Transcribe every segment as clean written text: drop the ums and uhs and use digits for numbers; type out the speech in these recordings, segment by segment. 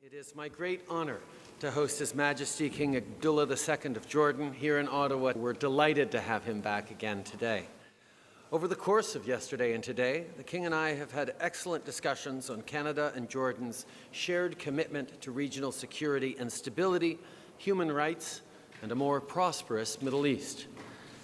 It is my great honor to host His Majesty King Abdullah II of Jordan here in Ottawa. We're delighted to have him back again today. Over the course of yesterday and today, the King and I have had excellent discussions on Canada and Jordan's shared commitment to regional security and stability, human rights, and a more prosperous Middle East.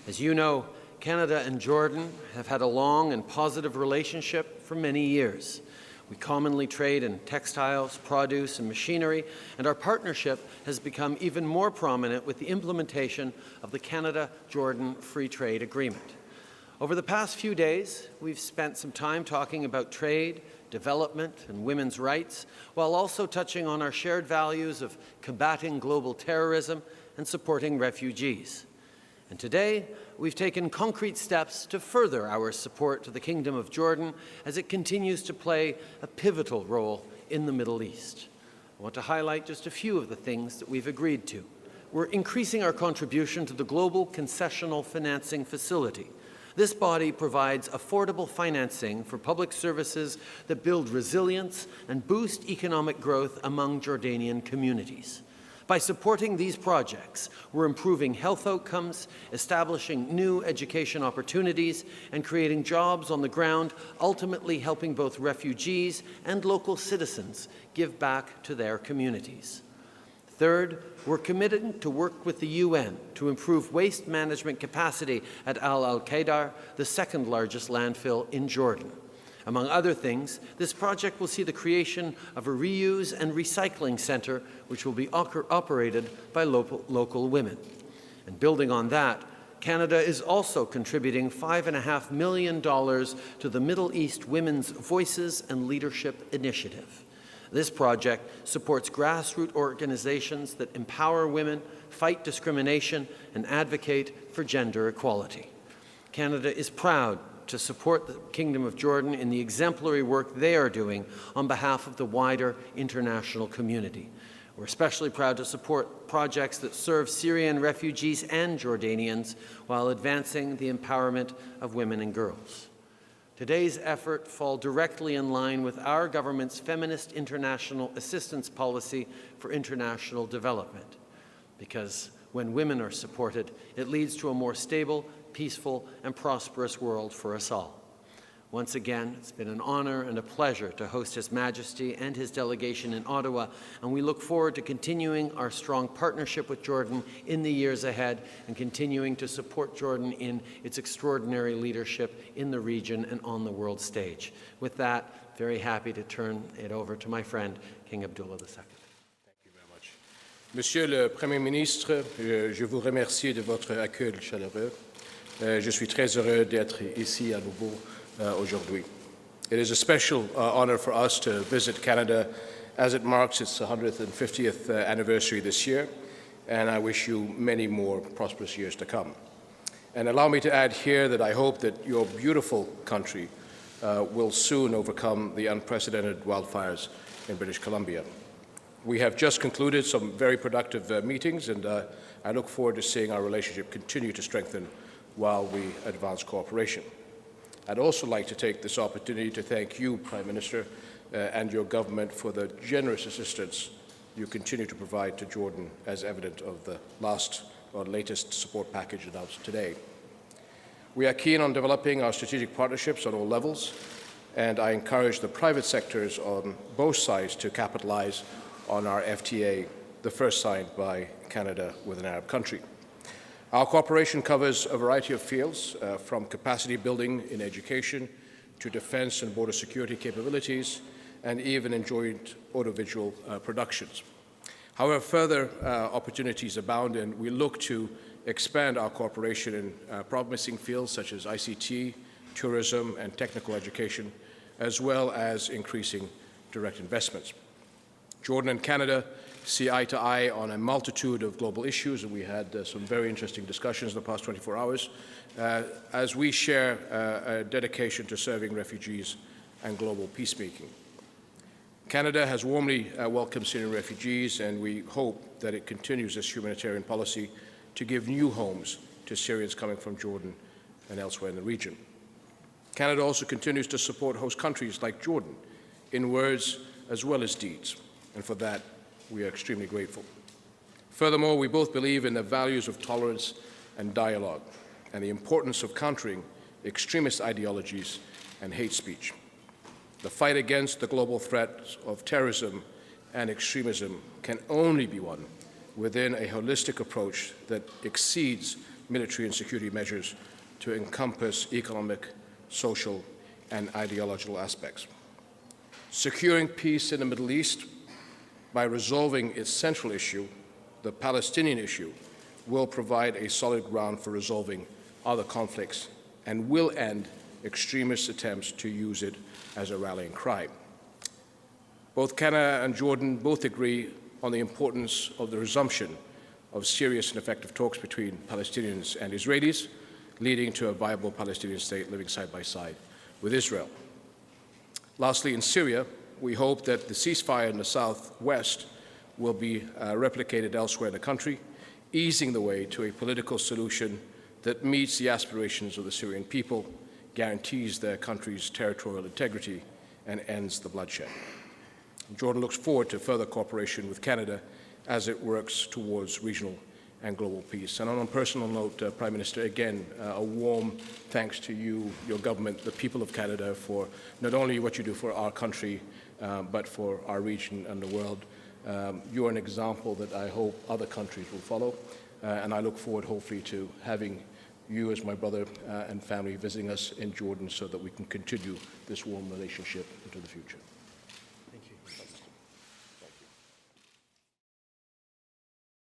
As you know, Canada and Jordan have had a long and positive relationship for many years. We commonly trade in textiles, produce, and machinery, and our partnership has become even more prominent with the implementation of the Canada-Jordan Free Trade Agreement. Over the past few days, we've spent some time talking about trade, development, and women's rights, while also touching on our shared values of combating global terrorism and supporting refugees. And today, we've taken concrete steps to further our support to the Kingdom of Jordan as it continues to play a pivotal role in the Middle East. I want to highlight just a few of the things that we've agreed to. We're increasing our contribution to the Global Concessional Financing Facility. This body provides affordable financing for public services that build resilience and boost economic growth among Jordanian communities. By supporting these projects, we're improving health outcomes, establishing new education opportunities, and creating jobs on the ground, ultimately helping both refugees and local citizens give back to their communities. Third, we're committed to work with the UN to improve waste management capacity at Al-Qaidar, the second largest landfill in Jordan. Among other things, this project will see the creation of a reuse and recycling center which will be operated by local women. And building on that, Canada is also contributing $5.5 million to the Middle East Women's Voices and Leadership Initiative. This project supports grassroots organizations that empower women, fight discrimination, and advocate for gender equality. Canada is proud to support the Kingdom of Jordan in the exemplary work they are doing on behalf of the wider international community. We're especially proud to support projects that serve Syrian refugees and Jordanians while advancing the empowerment of women and girls. Today's effort falls directly in line with our government's feminist international assistance policy for international development, because when women are supported, it leads to a more stable, peaceful, and prosperous world for us all. Once again, it's been an honor and a pleasure to host His Majesty and his delegation in Ottawa, and we look forward to continuing our strong partnership with Jordan in the years ahead and continuing to support Jordan in its extraordinary leadership in the region and on the world stage. With that, very happy to turn it over to my friend, King Abdullah II. Thank you very much. Monsieur le Premier ministre, je vous remercie de votre accueil chaleureux. Je suis très heureux d'être ici à nouveau aujourd'hui. It is a special honor for us to visit Canada as it marks its 150th anniversary this year, and I wish you many more prosperous years to come. And allow me to add here that I hope that your beautiful country will soon overcome the unprecedented wildfires in British Columbia. We have just concluded some very productive meetings, and I look forward to seeing our relationship continue to strengthen while we advance cooperation. I'd also like to take this opportunity to thank you, Prime Minister, and your government for the generous assistance you continue to provide to Jordan, as evident of the latest support package announced today. We are keen on developing our strategic partnerships on all levels, and I encourage the private sectors on both sides to capitalize on our FTA, the first signed by Canada with an Arab country. Our cooperation covers a variety of fields, from capacity building in education to defense and border security capabilities, and even in joint audiovisual productions. However, further opportunities abound, and we look to expand our cooperation in promising fields such as ICT, tourism, and technical education, as well as increasing direct investments. Jordan and Canada see eye to eye on a multitude of global issues, and we had some very interesting discussions in the past 24 hours, as we share a dedication to serving refugees and global peacemaking. Canada has warmly welcomed Syrian refugees, and we hope that it continues this humanitarian policy to give new homes to Syrians coming from Jordan and elsewhere in the region. Canada also continues to support host countries like Jordan in words as well as deeds. and for that we are extremely grateful. Furthermore, we both believe in the values of tolerance and dialogue and the importance of countering extremist ideologies and hate speech. The fight against the global threats of terrorism and extremism can only be won within a holistic approach that exceeds military and security measures to encompass economic, social, and ideological aspects. Securing peace in the Middle East by resolving its central issue, the Palestinian issue, will provide a solid ground for resolving other conflicts and will end extremist attempts to use it as a rallying cry. Both Canada and Jordan both agree on the importance of the resumption of serious and effective talks between Palestinians and Israelis, leading to a viable Palestinian state living side by side with Israel. Lastly, in Syria, we hope that the ceasefire in the southwest will be replicated elsewhere in the country, easing the way to a political solution that meets the aspirations of the Syrian people, guarantees their country's territorial integrity, and ends the bloodshed. Jordan looks forward to further cooperation with Canada as it works towards regional and global peace. And on a personal note, Prime Minister, again, a warm thanks to you, your government, the people of Canada, for not only what you do for our country, but for our region and the world. You're an example that I hope other countries will follow, and I look forward, hopefully, to having you as my brother and family visiting us in Jordan so that we can continue this warm relationship into the future.